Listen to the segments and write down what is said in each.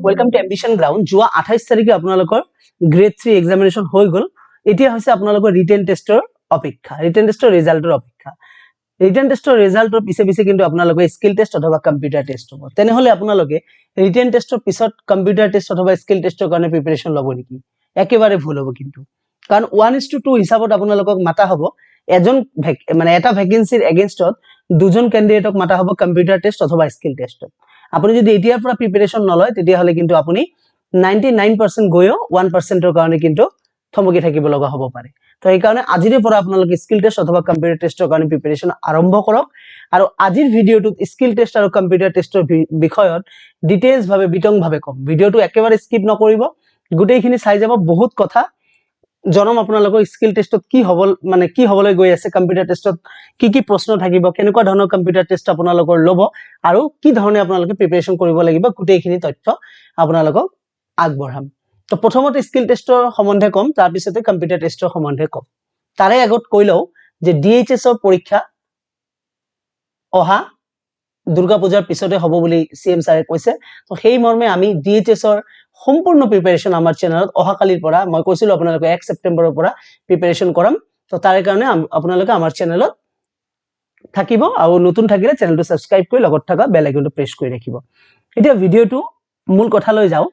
Welcome to ambition ground. যোৱা 28 তাৰিখে আপোনালোকৰ গ্ৰেড 3 এক্সামিনেশ্যন হৈ গ'ল। এতিয়া হৈছে আপোনালোকৰ ৰিটেন টেষ্টৰ অপেক্ষা, ৰিটেন টেষ্টৰ ৰিজাল্টৰ অপেক্ষা। ৰিটেন টেষ্টৰ ৰিজাল্টৰ পিছে কিন্তু আপোনালোকৰ স্কিল টেষ্ট অথবা কম্পিউটাৰ টেষ্ট হ'ব। তেনেহ'লে আপোনালোকে ৰিটেন টেষ্টৰ পিছত কম্পিউটাৰ টেষ্ট অথবা স্কিল টেষ্টৰ কাৰণে প্ৰিপাৰেশ্যন ল'ব নেকি? একেবাৰে ভুল হ'ব কিন্তু, কাৰণ 1:2 হিচাপত আপোনালোকক মাতা হ'ব। এজন মানে এটা ভেকেঞ্চিৰ এগেইনষ্টত দুজন কেণ্ডিডেটক মাতা হ'ব কম্পিউটাৰ টেষ্ট অথবা স্কিল টেষ্টত। আপুনি যদি এতিয়াৰ পৰা প্ৰিপাৰেশ্যন নলয় তেতিয়াহ'লে কিন্তু আপুনি 99% গৈও 1%ৰ কাৰণে কিন্তু থমকি থাকিব লগা হ'ব পাৰে। তো সেইকাৰণে আজিৰে পৰা আপোনালোকে স্কিল টেষ্ট অথবা কম্পিউটাৰ টেষ্টৰ কাৰণে প্ৰিপাৰেশ্যন আৰম্ভ কৰক। আৰু আজিৰ ভিডিঅ'টোত স্কিল টেষ্ট আৰু কম্পিউটাৰ টেষ্টৰ বিষয়ত ডিটেইলছ ভাৱে বিতংভাৱে কম। ভিডিঅ'টো একেবাৰে স্কিপ নকৰিব, গোটেইখিনি চাই যাব। বহুত কথা জনম আপোনালোকৰ স্কিল টেষ্টত কি হ'ব, মানে কি হ'বলৈ গৈ আছে, কম্পিউটাৰ টেষ্টত কি প্ৰশ্ন থাকিব, কেনেকুৱা ধৰণৰ কম্পিউটাৰ টেষ্ট আপোনালোকৰ ল'ব আৰু কি ধৰণে আপোনালোকে প্ৰিপাৰেশ্যন কৰিব লাগিব, গোটেইখিনি তথ্য আপোনালোকক আগবঢ়াম। তো প্ৰথমতে স্কিল টেষ্টৰ সম্বন্ধে কম, তাৰপিছতে কম্পিউটাৰ টেষ্টৰ সম্বন্ধে কম। তাৰে আগত কৈ লওঁ যে DHSৰ পৰীক্ষা অহা দুৰ্গা পূজাৰ পিছতে হ'ব বুলি CM ছাৰে কৈছে। তো সেই মৰ্মে আমি DHSৰ সম্পূৰ্ণ প্ৰিপাৰেশ্যন আমাৰ চেনেলত অহাকালিৰ পৰা, মই কৈছিলোঁ আপোনালোকে 1 ছেপ্টেম্বৰৰ পৰা প্ৰিপাৰেশ্যন কৰাম। তো তাৰে কাৰণে আপোনালোকে আমাৰ চেনেলত থাকিব, আৰু নতুন থাকিলে চেনেলটো ছাবস্ক্ৰাইব কৰি লগত থকা বেল আইকনটো প্ৰেছ কৰি ৰাখিব। এতিয়া ভিডিঅ'টো মূল কথালৈ যাওঁ,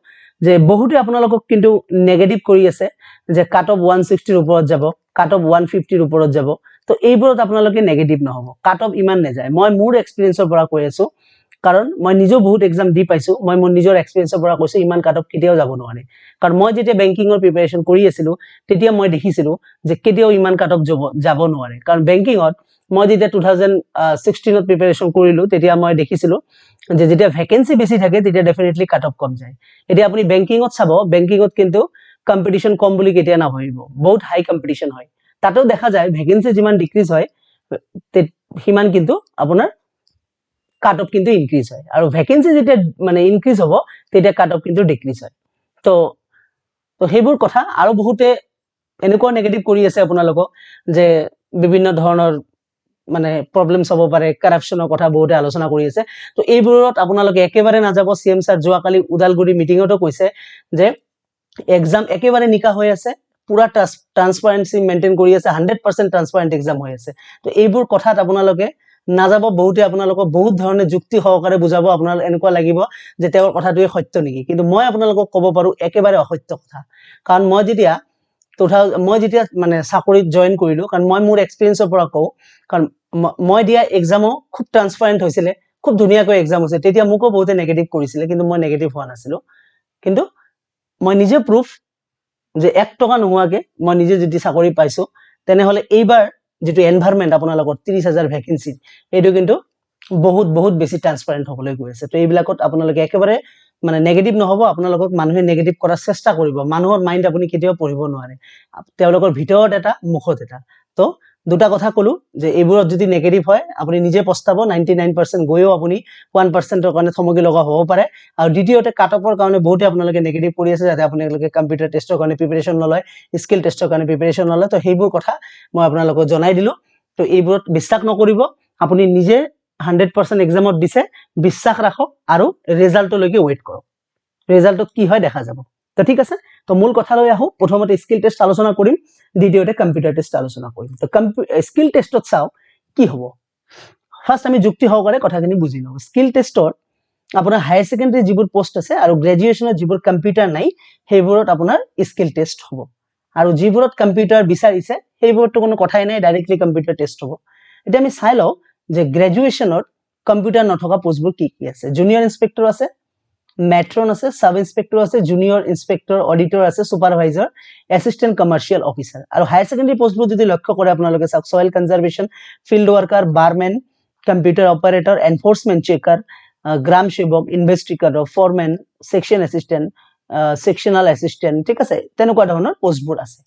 যে বহুতে আপোনালোকক কিন্তু নেগেটিভ কৰি আছে যে কাট অফ 160ৰ ওপৰত যাব, কাট অফ 150ৰ ওপৰত যাব। তো এইবোৰত আপোনালোকে নেগেটিভ নহ'ব, কাট অফ ইমান নাযায়। মই মোৰ এক্সপিৰিয়েঞ্চৰ পৰা কৈ আছোঁ, কাৰণ মই নিজেও বহুত এক্সাম দি পাইছোঁ। মই মোৰ নিজৰ এক্সপিৰিয়েঞ্চৰ পৰা কৈছোঁ ইমান কাট অফ কেতিয়াও যাব নোৱাৰে। কাৰণ মই যেতিয়া বেংকিঙৰ প্ৰিপাৰেশ্যন কৰি আছিলোঁ তেতিয়া মই দেখিছিলোঁ যে কেতিয়াও ইমান কাট অফ যাব নোৱাৰে। কাৰণ বেংকিঙত মই যেতিয়া 2016ত প্ৰিপাৰেশ্যন কৰিলোঁ তেতিয়া মই দেখিছিলোঁ যে যেতিয়া ভেকেঞ্চি বেছি থাকে তেতিয়া ডেফিনেটলি কাট অফ কম যায়। এতিয়া আপুনি বেংকিঙত চাব, বেংকিঙত কিন্তু কম্পিটিশ্যন কম বুলি কেতিয়া নাভাবিব, বহুত হাই কম্পিটিশ্যন হয়। তাতেও দেখা যায় ভেকেঞ্চি যিমান ডিক্ৰিজ হয় সিমান কিন্তু আপোনাৰ কাট অফ কিন্তু ইনক্ৰিজ হয়, আৰু ভেকেঞ্চি যেতিয়া মানে ইনক্ৰিজ হ'ব তেতিয়া কাট অফ কিন্তু ডিক্ৰিজ হয়। তো সেইবোৰ কথা। আৰু বহুতে এনেকুৱা নেগেটিভ কৰি আছে আপোনালোকক যে বিভিন্ন ধৰণৰ মানে প্ৰব্লেমছ হ'ব পাৰে, কাৰাপশ্যনৰ কথা বহুতে আলোচনা কৰি আছে। তো এইবোৰত আপোনালোকে একেবাৰে নাযাব। CM ছাৰ যোৱাকালি ওদালগুৰি মিটিঙতো কৈছে যে এক্সাম একেবাৰে নিকা হৈ আছে, পুৰা ট্ৰান্সপাৰেঞ্চি মেইনটেইন কৰি আছে, 100% ট্ৰান্সপাৰেণ্ট এক্সাম হৈ আছে। তো এইবোৰ কথাত আপোনালোকে নাযাব। বহুতে আপোনালোকক বহুত ধৰণে যুক্তি সহকাৰে বুজাব, আপোনালোক এনেকুৱা লাগিব যে তেওঁৰ কথাটোৱে সত্য নেকি। কিন্তু মই আপোনালোকক ক'ব পাৰোঁ একেবাৰে অসত্য কথা। কাৰণ মই যেতিয়া মানে চাকৰিত জইন কৰিলোঁ, কাৰণ মই মোৰ এক্সপিৰিয়েঞ্চৰ পৰা কওঁ, কাৰণ মই দিয়া এক্সামো খুব ট্ৰান্সপাৰেণ্ট হৈছিলে, খুব ধুনীয়াকৈ এক্সাম হৈছে। তেতিয়া মোকো বহুতে নেগেটিভ কৰিছিলে, কিন্তু মই নেগেটিভ হোৱা নাছিলোঁ। কিন্তু মই নিজে প্ৰুফ যে 1 টকা নোহোৱাকৈ মই নিজে যদি চাকৰি পাইছোঁ, তেনেহ'লে এইবাৰ যিটো এনভাইৰনমেণ্ট আপোনালোকৰ 30,000 ভেকেঞ্চি, এইটো কিন্তু বহুত বেছি ট্ৰান্সপাৰেণ্ট হ'বলৈ গৈ আছে। তো এইবিলাকত আপোনালোকে একেবাৰে মানে নেগেটিভ নহ'ব। আপোনালোকক মানুহে নেগেটিভ কৰাৰ চেষ্টা কৰিব। মানুহৰ মাইণ্ড আপুনি কেতিয়াও পঢ়িব নোৱাৰে, তেওঁলোকৰ ভিতৰত এটা মুখত এটা। তো দুটা কথা ক'লোঁ যে এইবোৰত যদি নেগেটিভ হয় আপুনি নিজে পস্তাব, 99% গৈও আপুনি 1%ৰ কাৰণে থমকি লগা হ'ব পাৰে। আৰু দ্বিতীয়তে কাট অফৰ কাৰণে বহুতে আপোনালোকে নেগেটিভ কৰি আছে, যাতে আপোনালোকে কম্পিউটাৰ টেষ্টৰ কাৰণে প্ৰিপাৰেশ্যন নলয়, স্কিল টেষ্টৰ কাৰণে প্ৰিপাৰেশ্যন নলয়। তো সেইবোৰ কথা মই আপোনালোকক জনাই দিলোঁ। তো এইবোৰত বিশ্বাস নকৰিব, আপুনি নিজে 100% এক্সামত দিছে, বিশ্বাস ৰাখক আৰু ৰিজাল্টলৈকে ৱেইট কৰক। ৰিজাল্টত কি হয় দেখা যাব। তো ঠিক আছে, তো মূল কথালৈ আহোঁ। প্ৰথমতে স্কিল টেষ্ট আলোচনা কৰিম, দ্বিতীয়তে কম্পিউটাৰ টেষ্ট আলোচনা কৰিম। তো স্কিল টেষ্টত চাওঁ কি হ'ব। ফাৰ্ষ্ট আমি যুক্তি সহকাৰে কথাখিনি বুজি লওঁ। স্কিল টেষ্টৰ আপোনাৰ হায়াৰ ছেকেণ্ডাৰী যিবোৰ পোষ্ট আছে আৰু গ্ৰেজুৱেশ্যনত যিবোৰ কম্পিউটাৰ নাই সেইবোৰত আপোনাৰ স্কিল টেষ্ট হ'ব, আৰু যিবোৰত কম্পিউটাৰ বিচাৰিছে সেইবোৰতো কোনো কথাই নাই, ডাইৰেক্টলি কম্পিউটাৰ টেষ্ট হ'ব। এতিয়া আমি চাই লওঁ যে গ্ৰেজুৱেশ্যনত কম্পিউটাৰ নথকা পোষ্টবোৰ কি আছে। জুনিয়ৰ ইনস্পেক্টৰ আছে, মেট্ৰন আছে, সাব ইন্সপেক্টৰ আছে, জুনিয়ৰ ইন্সপেক্টৰ, অডিটৰ আছে, সুপাৰভাইজাৰ, এছিষ্টেণ্ট কমাৰ্চিয়েল অফিচাৰ। আৰু হায়াৰ ছেকেণ্ডাৰী পোষ্টবোৰ যদি লক্ষ্য কৰে আপোনালোকে চাওক, soil conservation, field worker, barman, computer operator, enforcement checker, গ্ৰাম সেৱক, investigator, foreman, section assistant, sectional assistant, ঠিক আছে, তেনেকুৱা ধৰণৰ পোষ্টবোৰ আছে।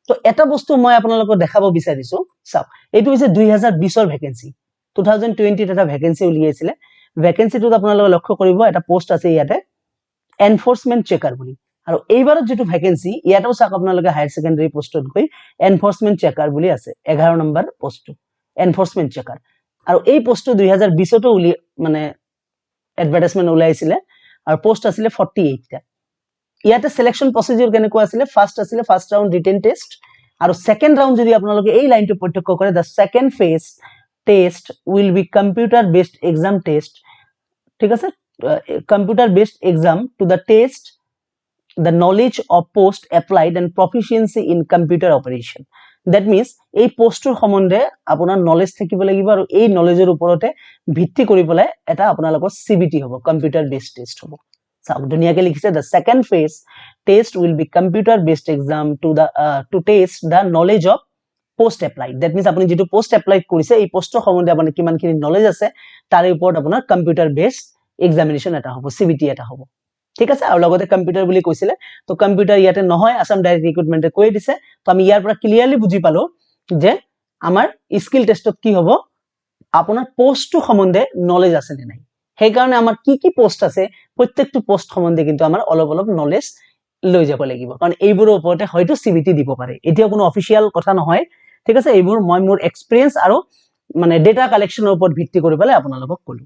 তো এটা বস্তু মই আপোনালোকক দেখাব বিচাৰিছোঁ, চাওক, এইটো হৈছে 2020ৰ ভেকেঞ্চি। 2020ত এটা ভেকেঞ্চি উলিয়াইছিলে। ভেকেঞ্চিটোত আপোনালোকে লক্ষ্য কৰিব এটা পোষ্ট আছে ইয়াতে, এনফোৰ্সমেন্ট চেকাৰ বুলি। আৰু এইবাৰত যিটো ভেকেঞ্চি ইয়াতেও চাওক আপোনালোকে হায়াৰ ছেকেণ্ডাৰী পোষ্টত গৈ এনফোৰ্সমেন্ট চেকাৰ বুলি আছে, 11 নম্বৰ পোষ্টটো এনফোৰ্সমেন্ট চেকাৰ। আৰু এই পোষ্টটো 2020তো মানে এডভাৰটাইজমেন্ট ওলাইছিলে, আৰু পোষ্ট আছিলে 48 টা ইয়াতে সিলেকশন প্ৰসিডিউৰ কেনেকুৱা আছিলে ফাৰ্স্ট ৰাউন্ড ৰিটেন টেষ্ট আৰু সেকেন্ড ৰাউন্ড যদি আপোনালোকে এই লাইনটো প্ৰত্যক্ষ কৰে দা second phase test will be computer based exam test ঠিক আছে computer based exam to the test the knowledge of post applied and proficiency in computer operation that means এই পোস্টৰ সম্বন্ধে আপোনাৰ নলেজ থাকিব লাগিব আৰু এই নলেজৰ ওপৰতে ভিত্তি কৰি পেলাই এটা আপোনালোকৰ CBT হ'ব কম্পিউটাৰ বেসড টেষ্ট হ'ব চাওক দুনিয়াকে লিখিছে the second phase test will be computer based exam to test the knowledge of post applied that means আপুনি যেটো post applied কৰিছে এই পোস্টৰ সম্বন্ধে আপোনাৰ কিমানখিনি নলেজ আছে তাৰ ওপৰত আপোনাৰ কম্পিউটাৰ বেসড এক্সামিনেশন এটা হ'ব CBT এটা হ'ব ঠিক আছে আৰু লগতে কম্পিউটাৰ বুলি কৈছিলে তো কম্পিউটাৰ ইয়াতে নহয় আসাম ডাইৰেক্ট ৰিক্ৰুটমেন্টে কৈ দিছে তো আমি ইয়াৰ পৰা ক্লিয়াৰলি বুজি পালো যে আমাৰ স্কিল টেষ্টত কি হ'ব আপোনাৰ পোষ্টটো সম্বন্ধে নলেজ আছে নে নাই সেই কাৰণে আমাৰ কি পোষ্ট আছে প্ৰত্যেকটো পোষ্ট সম্বন্ধে কিন্তু আমাৰ অলপ নলেজ লৈ যাব লাগিব কাৰণ এইবোৰৰ ওপৰতে হয়তো CBT দিব পাৰে এতিয়া কোনো অফিচিয়াল কথা নহয় ঠিক আছে এইবোৰ মই মোৰ এক্সপেৰিয়েন্স আৰু মানে ডেটা কালেকশনৰ ওপৰত ভিত্তি কৰি পেলাই আপোনালোকক কলো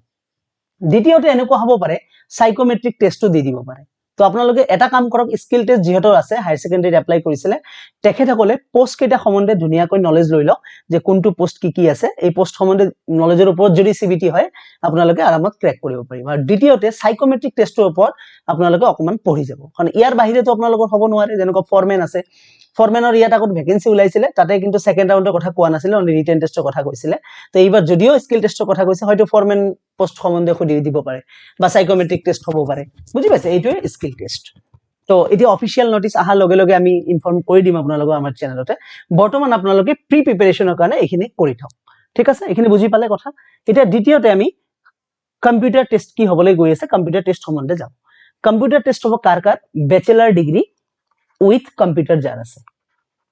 দ্বিতীয়তে এনেকুৱা হ'ব পাৰে সাইকোমেট্ৰিক টেষ্টও দি দিব পাৰে তো আপোনালোকে এটা কাম কৰক স্কিল টেষ্ট যিহেতু আছে হায়াৰ সেকেন্ডাৰীত এপ্লাই কৰিছিলে তেখেতসকলে পোষ্ট কেইটা সম্বন্ধে ধুনিয়াকৈ নলেজ লৈ লওক যে কোনটো পোষ্ট কি আছে এই পোষ্ট সম্বন্ধে নলেজৰ ওপৰত যদি CBT হয় আপোনালোকে আৰামত ক্ৰেক কৰিব পাৰিব আৰু দ্বিতীয়তে সাইকোমেট্ৰিক টেষ্টৰ ওপৰত আপোনালোকে অকমান পঢ়ি যাব কাৰণ ইয়াৰ বাহিৰেতো আপোনালোকৰ হ'ব নোৱাৰে যেনেকৈ ফৰমেন আছে ফৰমেনৰ ইয়াত আগত ভ্যাকেন্সি ওলাইছিলে তাতে কিন্তু সেকেন্ড ৰাউণ্ডৰ কথা কোৱা নাছিল অনলি ৰিটেন টেষ্টৰ কথা কৈছিলে তো এইবাৰ যদিও স্কিল টেষ্টৰ কথা কৈছে হয়তো ফৰমেন পোষ্ট সম্বন্ধে খুদি দিব পাৰে বা সাইকোমেট্ৰিক টেষ্ট হ'ব পাৰে বুজি পাইছে এইটোৱে স্কিল টেষ্ট তো এটি অফিচিয়াল নোটিস আহাৰ লগে লগে আমি ইনফৰ্ম কৰি দিম আপোনালোকক আমাৰ চেনেলতে বৰ্তমান আপোনালোকে প্ৰি প্ৰিপাৰেচনৰ কাৰণে এখিনি কৰি থাকক ঠিক আছে এখিনি বুজি পালে কথা এতিয়া দ্বিতীয়তে আমি কম্পিউটাৰ টেষ্ট কি হ'বলৈ গৈ আছে কম্পিউটাৰ টেষ্ট সম্বন্ধে যাম কম্পিউটাৰ টেষ্ট হ'ব কাৰ ব্যাচেলাৰ ডিগ্ৰী উইথ কম্পিউটাৰ যাৰ আছে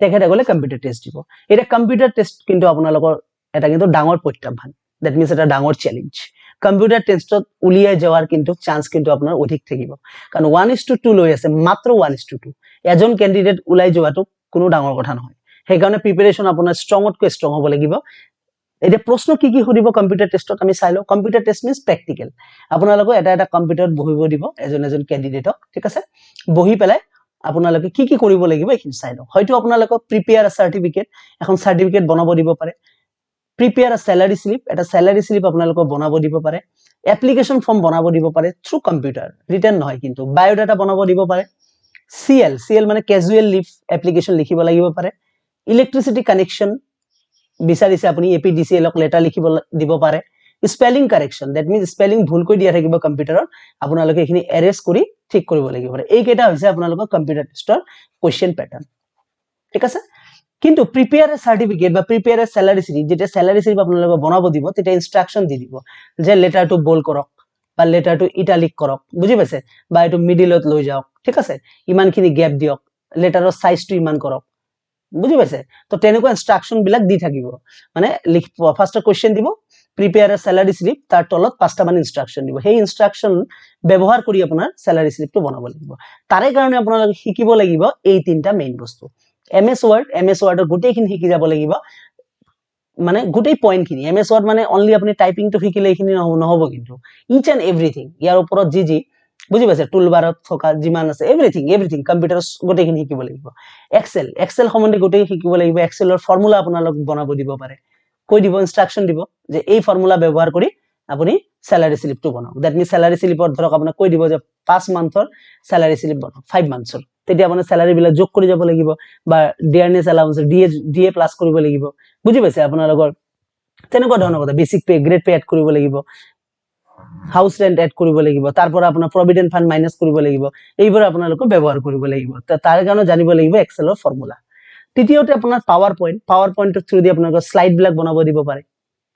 তেখেতসকলে কম্পিউটাৰ টেষ্ট দিব এটা কম্পিউটাৰ টেষ্ট কিন্তু আপোনালোকৰ এটা কিন্তু ডাঙৰ প্ৰত্যাহ্বান দ্যাট মিন্স এটা ডাঙৰ চ্যালেঞ্জ কম্পিউটাৰ টেষ্টত উলিয়াই যাওয়াৰ কিন্তু চান্স কিন্তু আপোনাৰ অধিক থাকিব কাৰণ 1:2 লৈ আছে মাত্ৰ 1:2 এজন ক্যান্ডিডেট উলাই যোৱাটো কোনো ডাঙৰ কথা নহয় সেই কাৰণে প্ৰিপাৰেচন আপোনাৰ ষ্ট্ৰংতকৈ ষ্ট্ৰং হ'ব লাগিব এটা প্ৰশ্ন কি কৰিব কম্পিউটাৰ টেষ্টত আমি চাই লও কম্পিউটাৰ টেষ্ট মিন্স প্ৰ্যাকটিক্যাল আপোনালোকক এটা কম্পিউটাৰত বহিব দিব এজন ক্যান্ডিডেটক ঠিক আছে বহি পেলাই আপোনালোকে কি কৰিব লাগিব এইখিনি চাই লও হয়তো আপোনালোকক প্ৰিপেয়াৰ সাৰ্টিফিকেট এখন সাৰ্টিফিকেট বনাব দিব পাৰে prepare a salary slip eta salary slip আপোনালোকক বনাব দিব পাৰে application form বনাব দিব পাৰে through computer written নহয় কিন্তু biodata বনাব দিব পাৰে CL মানে casual leave application লিখিব লাগিব পাৰে electricity connection বিচাৰিছে আপুনি APDCL ক লেটাৰ লিখিব দিব পাৰে spelling correction that means spelling ভুল কৈ দিয়া থাকিব কম্পিউটাৰত আপোনালোকে এখিনি এৰেজ কৰি ঠিক কৰিব লাগিব পাৰে এই কেটা হৈছে আপোনালোকৰ কম্পিউটাৰ টেষ্টৰ কোৱেশ্চন প্যাটাৰ্ন ঠিক আছে কিন্তু প্ৰিপেয়াৰ সাৰ্টিফিকেট বা প্ৰিপেয়াৰ স্যালাৰি স্লিপ যেটা স্যালাৰি স্লিপ আপোনালোকে বনাব দিব তেটা ইনস্ট্ৰাকশন দি দিব যে লেটাৰটো বোল্ড কৰক বা লেটাৰটো ইটালিক কৰক বুজি পাইছে বা এটো মিডিলত লৈ যাওক ঠিক আছে ইমানখিনি গ্যাপ দিয়ক লেটাৰৰ সাইজটো ইমান কৰক বুজি পাইছে তো তেনেকুৱা ইনস্ট্ৰাকশন বিলাক দি থাকিব মানে ফাৰ্স্ট কোৱেশ্চন দিব প্ৰিপেয়াৰ স্যালাৰি স্লিপ তাৰ তলত পাঁচটা মান ইনস্ট্ৰাকশন দিব সেই ইনস্ট্ৰাকশন ব্যৱহাৰ কৰি আপোনাৰ স্যালাৰি স্লিপটো বনাব লাগিব তাৰে কাৰণে আপোনালোকে শিকিব লাগিব এই তিনটা মেইন বস্তু MS Word গোটেইখিনি শিকি যাব লাগিব মানে গোটেই পয়েন্ট খিনি MS Word মানে অনলি আপুনি টাইপিং তো শিকিলে এইখিনি নহব কিন্তু ইচ এন্ড এভৰিথিং ইয়াৰ ওপৰত যি বুজি পাইছে টুলবাৰত থকা যিমান আছে এভৰিথিং কম্পিউটাৰ গোটেইখিনি শিকিব লাগিব এক্সেল সম্বন্ধে গোটেই শিকিব লাগিব এক্সেলৰ ফৰ্মুলা আপোনালোক বনাব দিব পাৰে কৈ দিব ইনস্ট্ৰাকশন দিব যে এই ফৰ্মুলা ব্যৱহাৰ কৰি আপুনি স্যালাৰি স্লিপটো বনাওক দ্যাট মিন্স স্যালাৰি স্লিপৰ ধৰক আপোনাক কৈ দিব যে 5 মান্থৰ স্যালাৰি স্লিপ বনাওক 5 মান্থৰ তেতিয়া আপোনাৰ স্যালাৰি বিলা যোগ কৰি যাব লাগিব বা ডিয়াৰনেস এলাউন্স ডিএ প্লাস কৰিব লাগিব বুজি পাইছে আপোনালোকৰ তেনেকুৱা ধৰণৰ কথা basic pay grade pay add কৰিব লাগিব হাউস ৰেন্ট এড কৰিব লাগিব তাৰ পৰা আপোনাৰ প্ৰভিডেন্ট ফান্ড মাইনাস কৰিব লাগিব এইবোৰ আপোনালোকক ব্যৱহাৰ কৰিব লাগিব তাৰ কাৰণে জানিব লাগিব এক্সেলৰ ফৰ্মুলা তৃতীয়তে আপোনাৰ পাৱাৰ পইণ্টৰ থ্ৰু দি আপোনালোকৰ স্লাইড বিলাক বনাব দিব পাৰে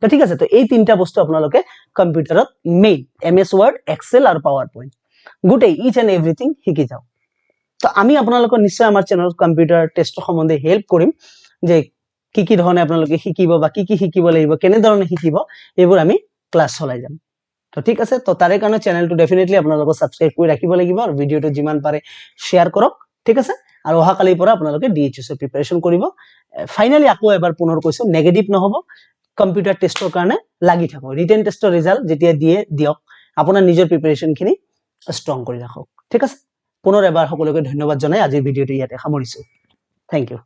তো ঠিক আছে তো এই তিনটা বস্তু আপোনালোকে কম্পিউটাৰত মেইন MS Word এক্সেল আৰু পাৱাৰ পইণ্ট গোটেই ইচ এন্ড এভৰিথিং শিকি যাওক তো আমি আপোনালোকক নিশ্চয় আমাৰ চেনেলত কম্পিউটাৰ টেষ্টৰ সম্বন্ধে হেল্প কৰিম যে কি ধৰণে আপোনালোকে শিকিব বা কি শিকিব লাগিব কেনে ধৰণে শিকিব এইবোৰ আমি ক্লাস চলাই যাম তো ঠিক আছে তো তাৰে কাৰণে চেনেলটো ডেফিনেটলি আপোনালোকক সাবস্ক্ৰাইব কৰি ৰাখিব লাগিব আৰু ভিডিওটো যিমান পাৰে শেয়াৰ কৰক ঠিক আছে আৰু অহা কালিৰ পৰা আপোনালোকে DHS এৰ প্ৰিপাৰেচন কৰিব ফাইনালি আকৌ এবাৰ পুনৰ কৈছো নেগেটিভ নহব কম্পিউটাৰ টেষ্টৰ কাৰণে লাগি থাকক ৰিটেন টেষ্টৰ ৰিজাল্ট যেতিয়া দিয়ক আপোনাৰ নিজৰ প্ৰিপাৰেচন খিনি ষ্ট্ৰং কৰি ৰাখক ঠিক আছে পুনৰ এবাৰ সকলোকে ধন্যবাদ জনাই আজিৰ ভিডিঅ'টো ইয়াতে সামৰিছো থেংক ইউ